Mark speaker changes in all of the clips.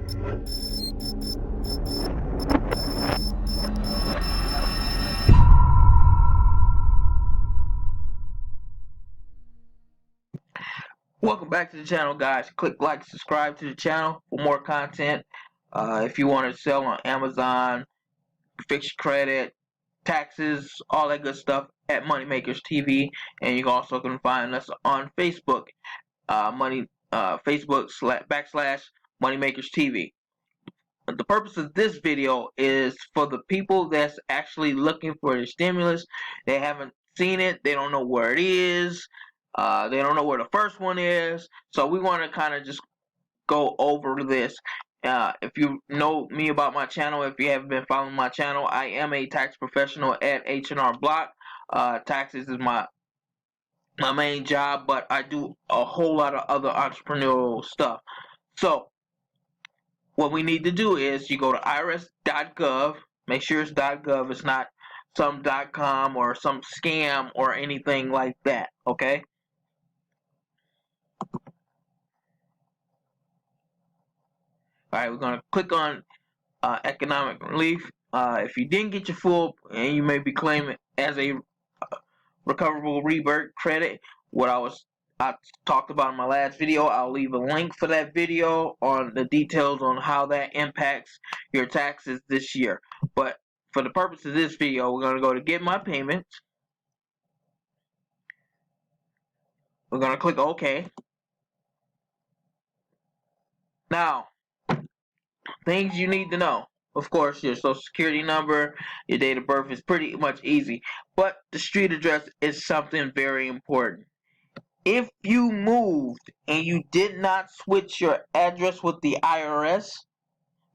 Speaker 1: Welcome back to the channel, guys. Click like, subscribe to the channel for more content. If you want to sell on Amazon, fixed credit, taxes, all that good stuff at Moneymakers TV, and you also can find us on Facebook, Facebook / Moneymakers TV. The purpose of this video is for the people that's actually looking for the stimulus. They haven't seen it. They don't know where it is. They don't know where the first one is. So we want to kind of just go over this. If you know me about my channel, if you haven't been following my channel, I am a tax professional at H&R Block. Taxes is my main job, but I do a whole lot of other entrepreneurial stuff. So what we need to do is you go to irs.gov. Make sure it's .gov. It's not some .com or some scam or anything like that. Okay. All right. We're gonna click on economic relief. If you didn't get your full, and you may be claiming as a recoverable rebate credit, what I talked about in my last video, I'll leave a link for that video on the details on how that impacts your taxes this year. But for the purpose of this video, we're going to go to get my payments. We're going to click OK. Now, things you need to know. Of course, your social security number, your date of birth is pretty much easy. But the street address is something very important. If you moved and you did not switch your address with the IRS,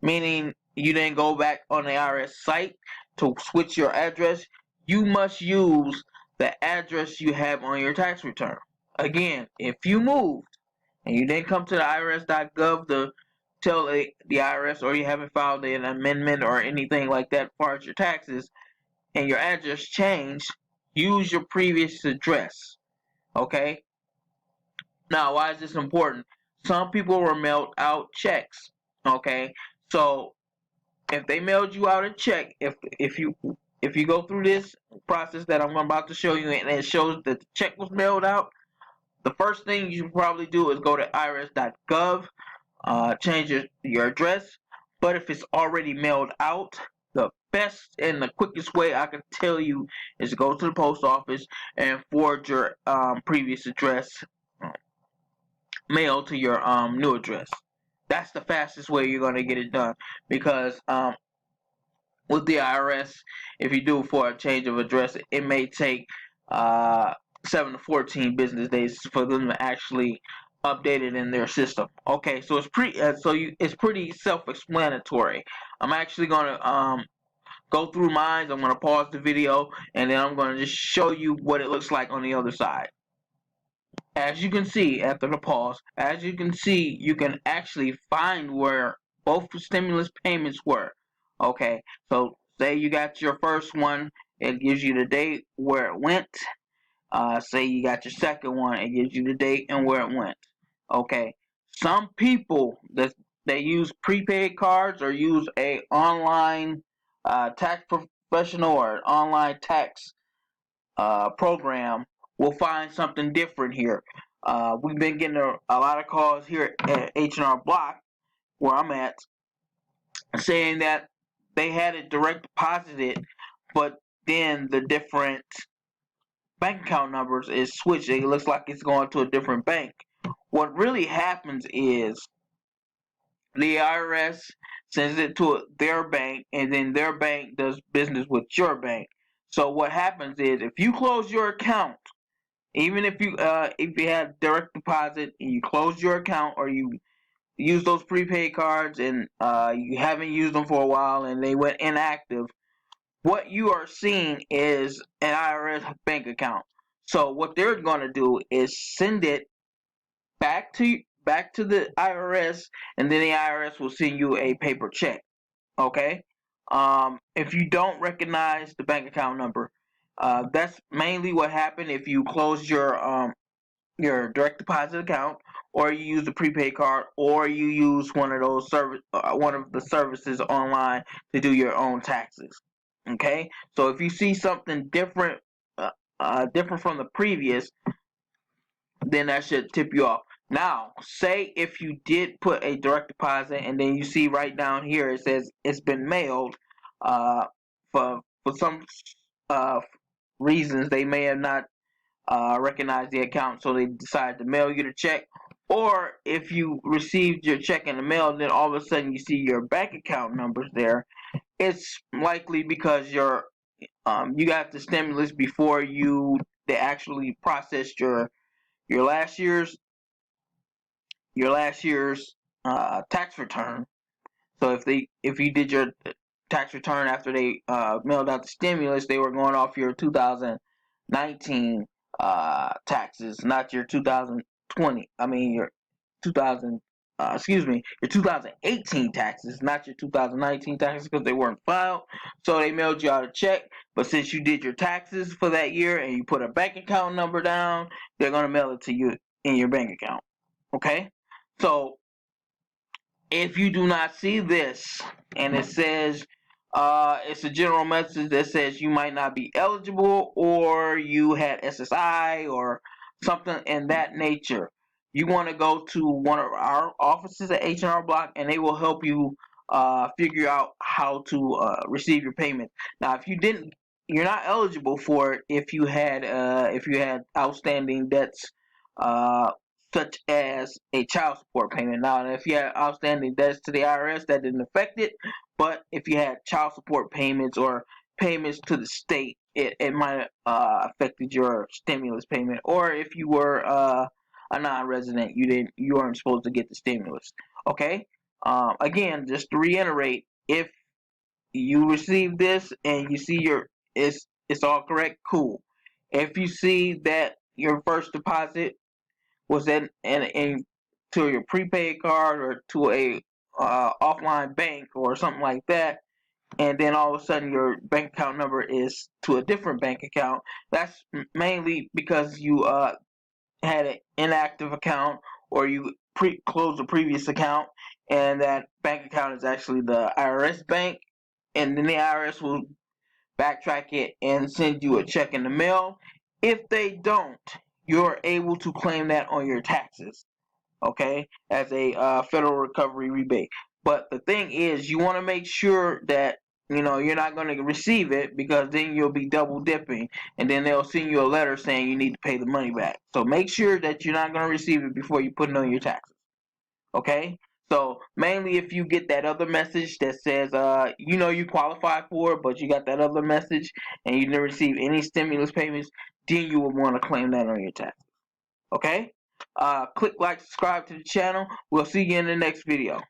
Speaker 1: meaning you didn't go back on the IRS site to switch your address, you must use the address you have on your tax return. Again, if you moved and you didn't come to the irs.gov to tell the IRS, or you haven't filed an amendment or anything like that as far as your taxes, and your address changed, use your previous address. Okay? Now, why is this important? Some people were mailed out checks. Okay? So if they mailed you out a check, if you go through this process that I'm about to show you and it shows that the check was mailed out, the first thing you should probably do is go to irs.gov, change your address. But if it's already mailed out, the best and the quickest way I can tell you is to go to the post office and forward your previous address mail to your new address. That's the fastest way you're going to get it done, because with the IRS, if you do for a change of address, it may take 7 to 14 business days for them to actually update it in their system. Okay, so it's pretty self-explanatory. I'm actually gonna go through mine. I'm gonna pause the video and then I'm gonna just show you what it looks like on the other side. As you can see, after the pause, as you can see, you can actually find where both stimulus payments were. Okay, so say you got your first one, it gives you the date where it went. Say you got your second one, it gives you the date and where it went. Okay, some people that they use prepaid cards or use a online tax professional or an online tax program will find something different here. We've been getting a lot of calls here at H&R Block, where I'm at, saying that they had it direct deposited, but then the different bank account numbers is switched. It looks like it's going to a different bank. What really happens is the IRS sends it to their bank, and then their bank does business with your bank. So what happens is if you close your account, even if you had direct deposit and you close your account, or you use those prepaid cards and you haven't used them for a while and they went inactive, what you are seeing is an IRS bank account. So what they're going to do is send it back to the IRS, and then the IRS will send you a paper check. Okay? If you don't recognize the bank account number, that's mainly what happened if you close your direct deposit account, or you use the prepaid card, or you use one of those one of the services online to do your own taxes. Okay, so if you see something different, different from the previous, then that should tip you off. Now, say if you did put a direct deposit, and then you see right down here it says it's been mailed. For some uh, reasons, they may have not recognized the account, so they decided to mail you the check. Or if you received your check in the mail, then all of a sudden you see your bank account numbers there. It's likely because you got the stimulus before they actually processed your last year's tax return. So if you did your tax return after they mailed out the stimulus, they were going off your 2019 taxes, not your 2020. I mean your 2000. Your 2018 taxes, not your 2019 taxes, because they weren't filed. So they mailed you out a check. But since you did your taxes for that year and you put a bank account number down, they're gonna mail it to you in your bank account. Okay? So if you do not see this and it says it's a general message that says you might not be eligible, or you had SSI or something in that nature, you want to go to one of our offices at H&R Block, and they will help you figure out how to receive your payment. Now, you're not eligible for it if you had outstanding debts, uh, such as a child support payment. Now, if you had outstanding debts to the IRS, that didn't affect it. But if you had child support payments or payments to the state, it might have affected your stimulus payment. Or if you were a non-resident, you weren't supposed to get the stimulus. Okay. Again, just to reiterate, if you receive this and you see it's all correct, cool. If you see that your first deposit was in to your prepaid card or to a offline bank or something like that, and then all of a sudden your bank account number is to a different bank account, that's mainly because you had an inactive account, or you closed a previous account, and that bank account is actually the IRS bank, and then the IRS will backtrack it and send you a check in the mail. If they don't, you're able to claim that on your taxes, okay, as a federal recovery rebate. But the thing is, you want to make sure that you're not going to receive it, because then you'll be double dipping, and then they'll send you a letter saying you need to pay the money back. So make sure that you're not going to receive it before you put it on your taxes. Okay? So mainly if you get that other message that says you qualify for it, but you got that other message and you didn't receive any stimulus payments, then you will want to claim that on your taxes. Okay? Click like, subscribe to the channel. We'll see you in the next video.